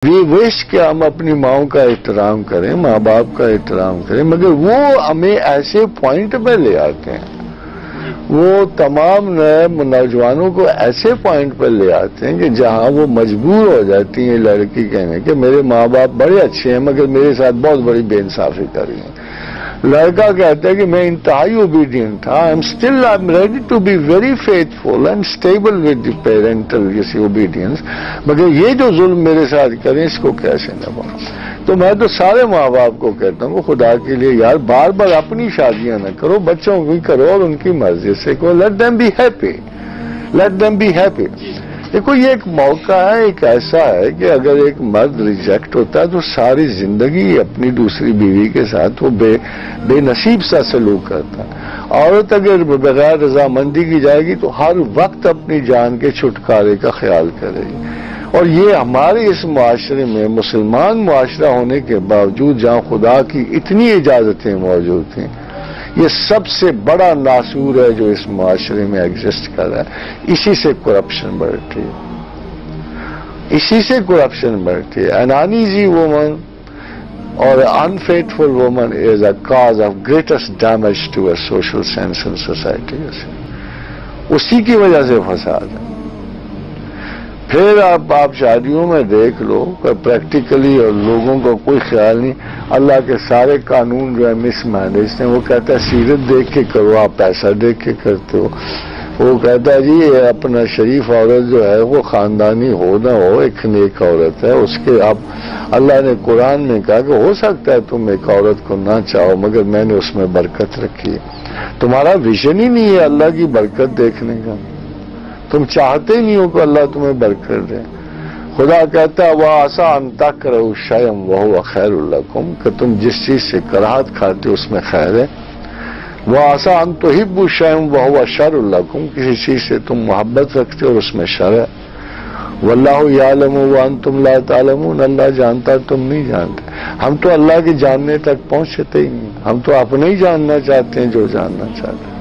وی وش کہ ہم اپنی ماؤں کا احترام کریں، ماں باپ کا احترام کریں، مگر وہ ہمیں ایسے پوائنٹ پہ لے آتے ہیں، وہ تمام نئے نوجوانوں کو ایسے پوائنٹ پہ لے آتے ہیں کہ جہاں وہ مجبور ہو جاتی ہیں لڑکی کہنے کہ میرے ماں باپ بڑے اچھے ہیں مگر میرے ساتھ بہت بڑی بے انصافی کر رہی ہیں۔ لڑکا کہتا ہے کہ میں انتہائی اوبیڈینٹ تھا، I'm ready to be very faithful and stable with the parental obedience، مگر یہ جو ظلم میرے ساتھ کریں اس کو کیسے نبھاؤں؟ تو میں تو سارے ماں باپ کو کہتا ہوں خدا کے لیے یار بار بار اپنی شادیاں نہ کرو، بچوں کی کرو اور ان کی مرضی سے کرو، let them be happy، let them be happy۔ دیکھو یہ ایک موقع ہے، ایک ایسا ہے کہ اگر ایک مرد ریجیکٹ ہوتا ہے تو ساری زندگی اپنی دوسری بیوی کے ساتھ وہ بے نصیب سا سلوک کرتا ہے۔ عورت اگر بغیر رضامندی کی جائے گی تو ہر وقت اپنی جان کے چھٹکارے کا خیال کرے گی، اور یہ ہمارے اس معاشرے میں مسلمان معاشرہ ہونے کے باوجود جہاں خدا کی اتنی اجازتیں موجود تھیں، یہ سب سے بڑا ناسور ہے جو اس معاشرے میں ایگزسٹ کر رہا ہے۔ اسی سے کرپشن بڑھتی ہے، اسی سے کرپشن بڑھتی ہے۔ An uneasy woman or an unfaithful woman is a cause of greatest damage to a social sense in society۔ اسی کی وجہ سے فساد ہے۔ پھر آپ شادیوں میں دیکھ لو کہ پریکٹیکلی اور لوگوں کو کوئی خیال نہیں، اللہ کے سارے قانون جو ہے مس مینیج ہیں۔ وہ کہتا ہے سیرت دیکھ کے کرو، آپ پیسہ دیکھ کے کرتے ہو۔ وہ کہتا ہے جی اپنا شریف عورت جو ہے وہ خاندانی ہو نہ ہو ایک نیک عورت ہے، اس کے آپ اللہ نے قرآن میں کہا کہ ہو سکتا ہے تم ایک عورت کو نہ چاہو مگر میں نے اس میں برکت رکھی ہے۔ تمہارا ویژن ہی نہیں ہے اللہ کی برکت دیکھنے کا، تم چاہتے ہی نہیں ہو کہ اللہ تمہیں برکت دے۔ خدا کہتا ہے وَعَسَىٰ أَن تَكْرَهُوا شَيْئًا وَهُوَ خَيْرٌ لَكُمْ، کہ تم جس چیز سے کراہت کھاتے ہو اس میں خیر ہے۔ وَعَسَىٰ أَن تُحِبُّوا شَيْئًا وَهُوَ شَرٌ لَكُمْ، کسی چیز سے تم محبت رکھتے ہو اور اس میں شر ہے۔ وَاللَّهُ يَعْلَمُ وَأَنتُمْ لَا تَعْلَمُونَ، اللہ جانتا تم نہیں جانتے۔ ہم تو اللہ کے جاننے تک پہنچتے ہی نہیں، ہم تو اپنے ہی جاننا چاہتے ہیں جو جاننا چاہتے ہیں۔